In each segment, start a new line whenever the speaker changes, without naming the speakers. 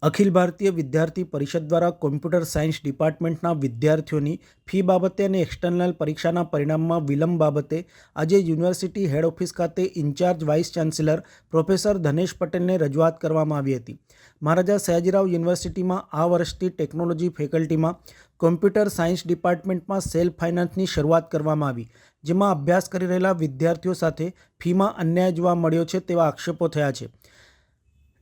અખિલ ભારતીય વિદ્યાર્થી પરિષદ દ્વારા કોમ્પ્યુટર સાયન્સ ડિપાર્ટમેન્ટના વિદ્યાર્થીઓની ફી બાબતે અને એક્સટર્નલ પરીક્ષાના પરિણામમાં વિલંબ બાબતે આજે યુનિવર્સિટી હેડ ઓફિસ ખાતે in charge vice chancellor professor Dhanesh પટેલને રજૂઆત કરવામાં આવી હતી. મહારાજા સયાજીરાવ યુનિવર્સિટીમાં આ વર્ષથી ટેકનોલોજી ફેકલ્ટીમાં કોમ્પ્યુટર સાયન્સ ડિપાર્ટમેન્ટમાં સેલ્ફ ફાઇનાન્સની શરૂઆત કરવામાં આવી, જેમાં અભ્યાસ કરી રહેલા વિદ્યાર્થીઓ સાથે ફીમાં અન્યાય જોવા મળ્યો છે તેવા આક્ષેપો થયા છે.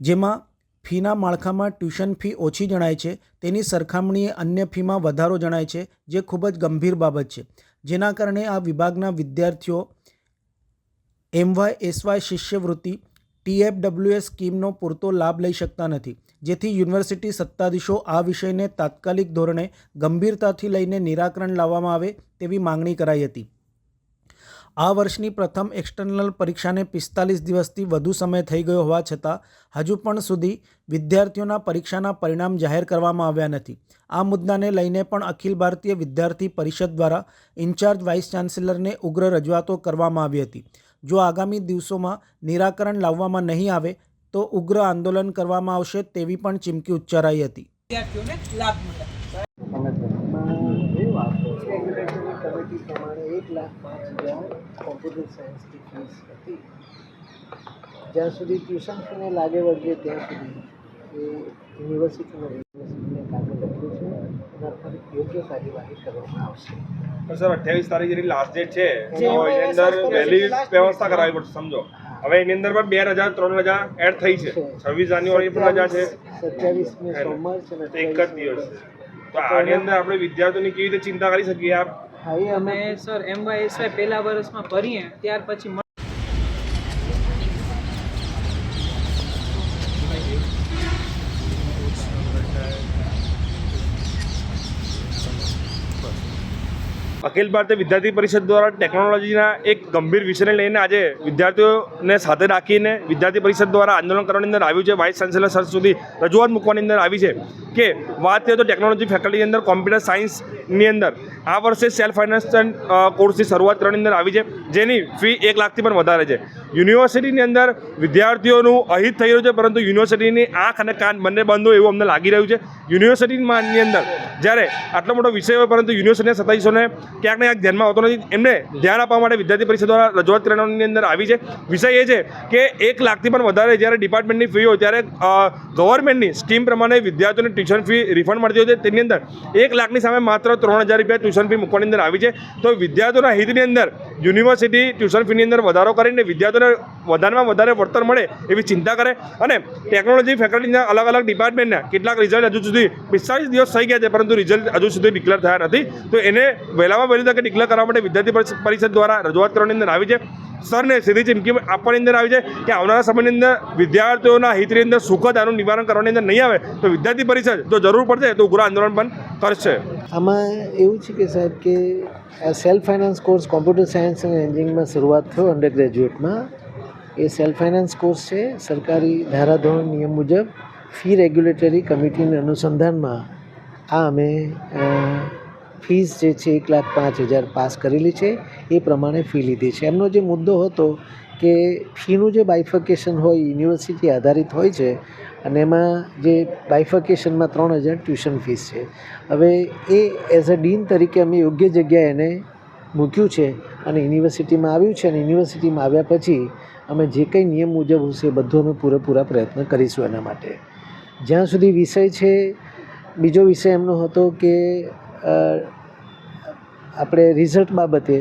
જેમાં ફીના માળખામાં ટ્યુશન ફી ઓછી જણાય છે, તેની સરખામણીએ અન્ય ફીમાં વધારો જણાય છે, જે ખૂબ જ ગંભીર બાબત છે. જેના કારણે આ વિભાગના વિદ્યાર્થીઓ MY/SY શિષ્યવૃત્તિ TFWS સ્કીમનો પૂરતો લાભ લઈ શકતા નથી, જેથી યુનિવર્સિટી સત્તાધીશો આ વિષયને તાત્કાલિક ધોરણે ગંભીરતાથી લઈને નિરાકરણ લાવવામાં આવે તેવી માંગણી કરાઈ હતી. આ વર્ષની પ્રથમ એક્સટર્નલ પરીક્ષાને 45 દિવસથી વધુ સમય થઈ ગયો હોવા છતાં હજુ પણ સુધી વિદ્યાર્થીઓના પરીક્ષાના પરિણામ જાહેર કરવામાં આવ્યા નથી. આ મુદ્દાને લઈને પણ અખિલ ભારતીય વિદ્યાર્થી પરિષદ દ્વારા ઇન્ચાર્જ વાઇસ ચાન્સેલરને ઉગ્ર રજૂઆતો કરવામાં આવી હતી. જો આગામી દિવસોમાં નિરાકરણ લાવવામાં નહીં આવે તો ઉગ્ર આંદોલન કરવામાં આવશે તેવી પણ ચીમકી ઉચ્ચારાઈ હતી.
કમિટી પ્રમાણે 1,05,000 કોમ્પ્યુટર સાયન્સની ફીસ હતી. જ્યાં સુધી ટ્યુશન ફીને લાગે વળગે ત્યાં સુધી એ યુનિવર્સિટીને કાગળ લખ્યું છે, એના પર યોગ્ય કાર્યવાહી કરવામાં આવશે.
સર 28 તારીખ જેની લાસ્ટ ડેટ છે, તો એની અંદર વહેલી વ્યવસ્થા કરાવવી પડશે. સમજો હવે એની અંદર પણ 2,000 3,000 એડ થઈ છે. 26 જાન્યુઆરી પણ રજા છે,
27 સોમવાર છે,
એક જ દિવસ છે. તો આની અંદર આપણે વિદ્યાર્થીઓની કેવી રીતે ચિંતા કરી શકીએ આપ?
હા, એ અમે
સર MY/SY પહેલા વર્ષમાં ભરીએ ત્યાર પછી
અખિલ ભારતીય વિદ્યાર્થી પરિષદ દ્વારા ટેકનોલોજીના એક ગંભીર વિષયને લઈને આજે વિદ્યાર્થીઓને સાથે રાખીને વિદ્યાર્થી પરિષદ દ્વારા આંદોલન કરવાની અંદર આવ્યું છે. વાઇસ ચાન્સેલર સર સુધી રજૂઆત મૂકવાની અંદર આવી છે કે વાત કરીએ તો ટેકનોલોજી ફેકલ્ટીની અંદર કોમ્પ્યુટર સાયન્સની અંદર આ વર્ષે સેલ્ફ ફાઇનાન્સ કોર્સની શરૂઆત કરવાની અંદર આવી છે, જેની ફી 1 લાખથી પણ વધારે છે. યુનિવર્સિટીની અંદર વિદ્યાર્થીઓનું અહિત થઈ રહ્યું છે, પરંતુ યુનિવર્સિટીની આંખ અને કાન બંને બંધ હોય એવું અમને લાગી રહ્યું છે. યુનિવર્સિટીની અંદર જ્યારે આટલો મોટો વિષય હોય પરંતુ યુનિવર્સિટીના સત્તાધીશોને ક્યાંક ને ક્યાંક ધ્યાનમાં આવતો નથી. એમને ધ્યાન આપવા માટે વિદ્યાર્થી પરિષદ દ્વારા રજૂઆત કરવાની અંદર આવી છે. વિષય એ છે કે 1 લાખથી પણ વધારે જ્યારે ડિપાર્ટમેન્ટની ફી હોય ત્યારે ગવર્મેન્ટની સ્કીમ પ્રમાણે વિદ્યાર્થીઓને ટ્યુશન ફી રિફંડ મળતી હોય છે. તેની અંદર 1 લાખની સામે માત્ર 3,000 રૂપિયા ટ્યુશન ફી મૂકવાની અંદર આવી છે. તો વિદ્યાર્થીઓના હિતની અંદર યુનિવર્સિટી ટ્યુશન ફીની અંદર વધારો કરીને વિદ્યાર્થીઓને વધારેમાં વધારે વળતર મળે એવી ચિંતા કરે. અને ટેકનોલોજી ફેકલ્ટીના અલગ અલગ ડિપાર્ટમેન્ટના કેટલાક રિઝલ્ટ હજુ સુધી 45 દિવસ થઈ ગયા છે, પરંતુ રિઝલ્ટ હજુ સુધી ડિક્લેર થયા નથી. તો એને વહેલામાં વહેલી તકે ડિક્લેર કરવા માટે વિદ્યાર્થી પરિષદ દ્વારા રજૂઆત કરવાની અંદર આવી છે. સરને સીધી ચીમકી આપવાની અંદર આવી છે કે આવનારા સમયની અંદર વિદ્યાર્થીઓના હિતની અંદર સુખદ આનું નિવારણ કરવાની અંદર નહીં આવે તો વિદ્યાર્થી પરિષદ જો જરૂર પડશે તો ઉગ્ર આંદોલન પણ કરશે.
આમાં એવું છે કે સાહેબ કે self finance course computer science અને એન્જિનિયરિંગમાં શરૂઆત થયો અંડર ગ્રેજ્યુએટમાં. એ સેલ્ફ ફાઇનાન્સ કોર્સ છે. સરકારી ધારાધોરણ નિયમ મુજબ ફી રેગ્યુલેટરી કમિટીના અનુસંધાનમાં આ અમે ફીસ જે છે 1,05,000 પાસ કરેલી છે. એ પ્રમાણે ફી લીધી છે. એમનો જે મુદ્દો હતો કે ફીનું જે બાયફર્કેશન હોય યુનિવર્સિટી આધારિત હોય છે અને એમાં જે બાયફર્કેશનમાં 3,000 ટ્યુશન ફીસ છે. હવે એ એઝ અ ડીન તરીકે અમે યોગ્ય જગ્યાએ એને મૂક્યું છે અને યુનિવર્સિટીમાં આવ્યું છે. અને યુનિવર્સિટીમાં આવ્યા પછી અમે જે કંઈ નિયમ મુજબ હશે એ બધું અમે પૂરેપૂરા પ્રયત્ન કરીશું એના માટે. જ્યાં સુધી વિષય છે, બીજો વિષય એમનો હતો કે આપણે રિઝલ્ટ બાબતે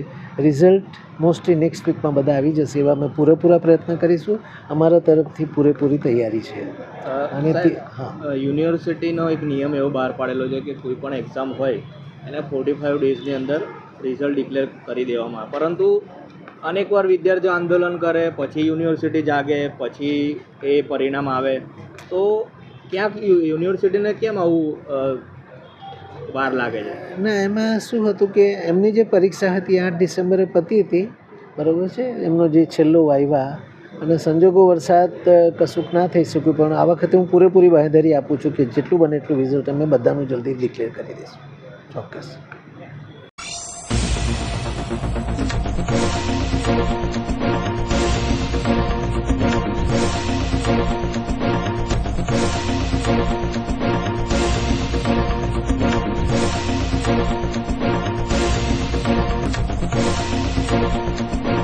રિઝલ્ટ મોસ્ટલી નેક્સ્ટ વીકમાં બધા આવી જશે એવા અમે પૂરેપૂરા પ્રયત્ન કરીશું. અમારા તરફથી પૂરેપૂરી તૈયારી છે. અને
યુનિવર્સિટીનો એક નિયમ એવો બહાર પાડેલો છે કે કોઈ પણ એક્ઝામ હોય એને 45 ડેઝની અંદર રિઝલ્ટ ડિક્લેર કરી દેવામાં આવે, પરંતુ અનેકવાર વિદ્યાર્થીઓ આંદોલન કરે, પછી યુનિવર્સિટી જાગે, પછી એ પરિણામ આવે. તો ક્યાંક યુનિવર્સિટીને કેમ આવું વાર લાગે છે?
ના, એમાં શું હતું કે એમની જે પરીક્ષા હતી 8 ડિસેમ્બરે પતી હતી, બરાબર છે, એમનો જે છેલ્લો વાયવા, અને સંજોગો વરસાદ કશુંક ના થઈ શક્યું. પણ આ વખતે હું પૂરેપૂરી બાંહેધરી આપું છું કે જેટલું બને એટલું રિઝલ્ટ અમે બધાનું જલ્દી ડિક્લેર કરી દઈશું. ચોક્કસ.
Thank you.
છે.